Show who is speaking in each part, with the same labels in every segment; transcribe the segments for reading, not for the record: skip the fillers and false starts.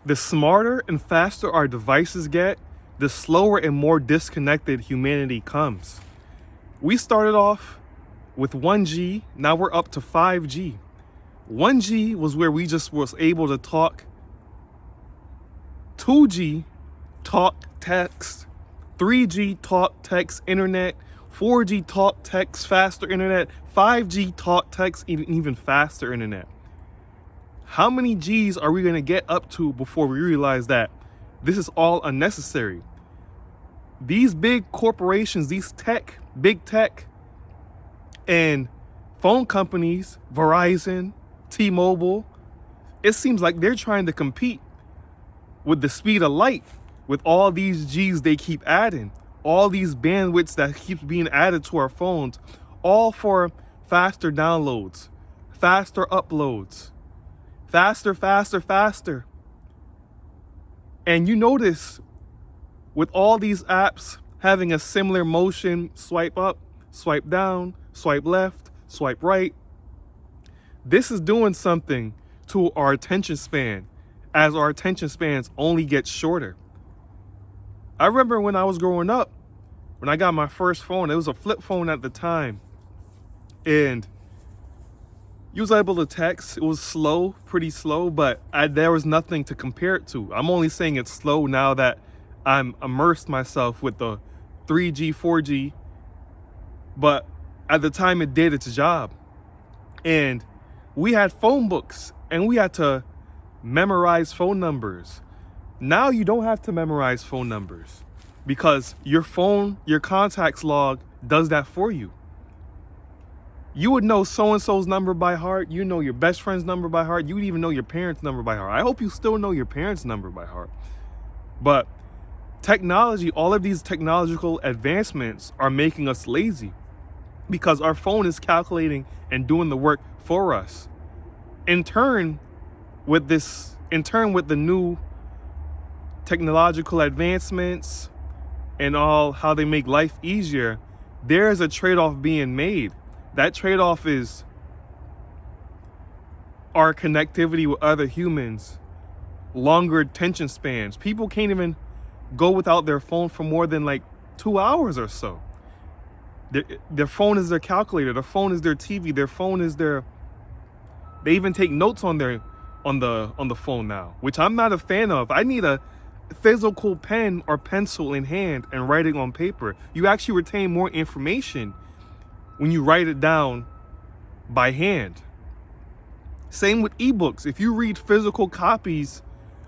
Speaker 1: The smarter and faster our devices get, the slower and more disconnected humanity comes. We started off with 1G, now we're up to 5G. 1G was where we just was able to talk. 2G, talk, text. 3G, talk, text, internet. 4G, talk, text, faster internet. 5G, talk, text, even faster internet. How many G's are we going to get up to before we realize that this is all unnecessary? These big corporations, these big tech, and phone companies, Verizon, T-Mobile, it seems like they're trying to compete with the speed of light, with all these G's they keep adding, all these bandwidths that keeps being added to our phones, all for faster downloads, faster uploads, faster, faster, faster. And you notice with all these apps having a similar motion, swipe up, swipe down, swipe left, swipe right, this is doing something to our attention span as our attention spans only get shorter. I remember when I was growing up, when I got my first phone, it was a flip phone at the time. And you was able to text. It was slow, pretty slow, but there was nothing to compare it to. I'm only saying it's slow now that I'm immersed myself with the 3G, 4G. But at the time it did its job. And we had phone books and we had to memorize phone numbers. Now you don't have to memorize phone numbers because your phone, your contacts log does that for you. You would know so-and-so's number by heart. You know your best friend's number by heart. You would even know your parents' number by heart. I hope you still know your parents' number by heart. But technology, all of these technological advancements are making us lazy because our phone is calculating and doing the work for us. In turn, with the new technological advancements and all how they make life easier, there is a trade-off being made. That trade-off is our connectivity with other humans, longer attention spans. People can't even go without their phone for more than like 2 hours or so. Their phone is their calculator, their phone is their TV, their phone is their, they even take notes on the phone now, which I'm not a fan of. I need a physical pen or pencil in hand and writing on paper. You actually retain more information when you write it down by hand. Same with ebooks. If you read physical copies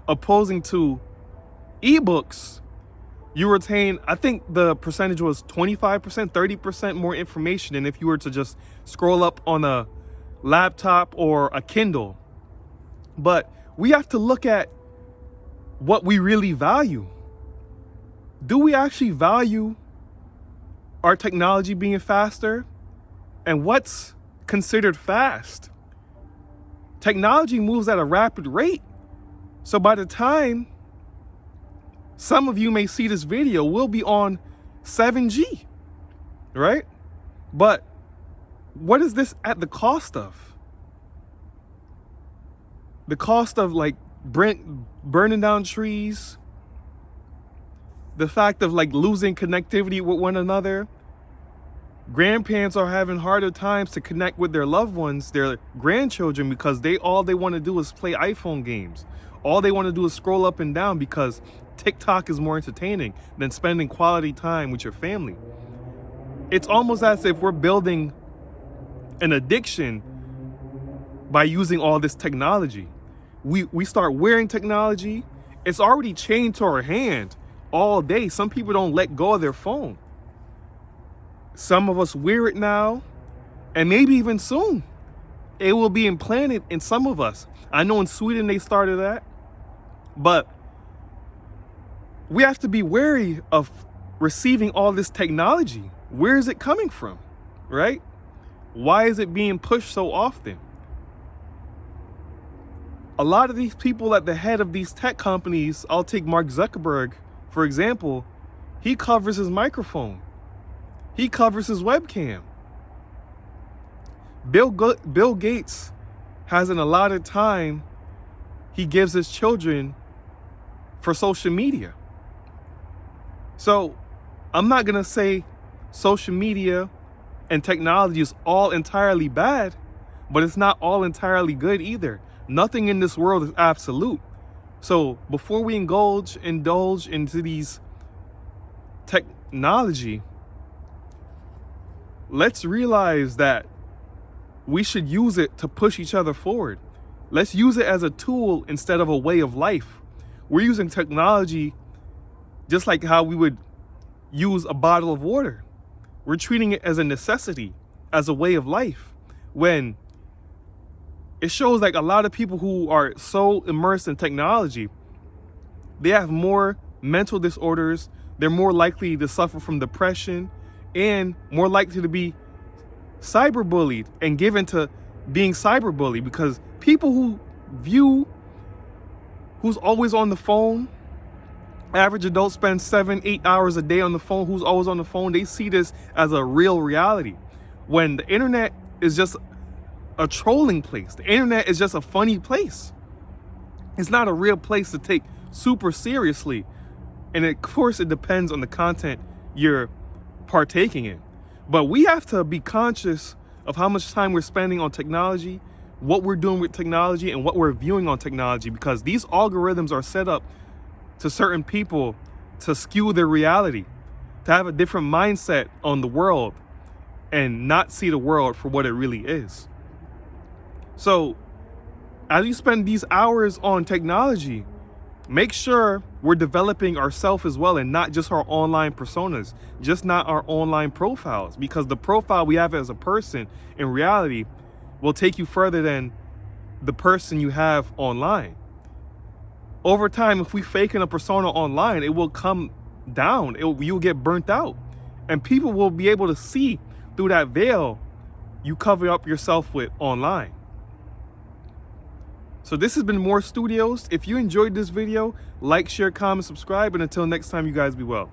Speaker 1: opposing to ebooks, you retain, I think the percentage was 25%, 30% more information than if you were to just scroll up on a laptop or a Kindle. But we have to look at what we really value. Do we actually value our technology being faster? And what's considered fast? Technology moves at a rapid rate. So by the time some of you may see this video, we'll be on 7G, right? But what is this at the cost of? The cost of like burning down trees, the fact of like losing connectivity with one another. Grandparents are having harder times to connect with their loved ones, their grandchildren, because all they want to do is play iPhone games. All they want to do is scroll up and down because TikTok is more entertaining than spending quality time with your family. It's almost as if we're building an addiction by using all this technology. We start wearing technology. It's already chained to our hand all day. Some people don't let go of their phone. Some of us wear it now, and maybe even soon it will be implanted in some of us. I know in Sweden they started that, but we have to be wary of receiving all this technology. Where is it coming from, right? Why is it being pushed so often? A lot of these people at the head of these tech companies, I'll take Mark Zuckerberg, for example, he covers his microphone. He covers his webcam. Bill Gates has an allotted time he gives his children for social media. So I'm not going to say social media and technology is all entirely bad, but it's not all entirely good either. Nothing in this world is absolute. So before we indulge into these technology, let's realize that we should use it to push each other forward. Let's use it as a tool instead of a way of life. We're using technology just like how we would use a bottle of water. We're treating it as a necessity, as a way of life, when it shows like a lot of people who are so immersed in technology, they have more mental disorders, they're more likely to suffer from depression, and more likely to be cyberbullied and given to being cyberbullied, because people who's always on the phone, average adult spends 7-8 hours a day on the phone, who's always on the phone, they see this as a real reality. When the internet is just a trolling place, the internet is just a funny place. It's not a real place to take super seriously. And of course, it depends on the content you're partaking in. But we have to be conscious of how much time we're spending on technology, what we're doing with technology, and what we're viewing on technology, because these algorithms are set up to certain people to skew their reality, to have a different mindset on the world and not see the world for what it really is. So as you spend these hours on technology, make sure we're developing ourselves as well, and not just our online personas, just not our online profiles, because the profile we have as a person in reality will take you further than the person you have online. Over time, if we fake in a persona online, it will come down. You'll get burnt out, and people will be able to see through that veil you cover up yourself with online. So this has been More Studios. If you enjoyed this video, like, share, comment, subscribe, and until next time, you guys be well.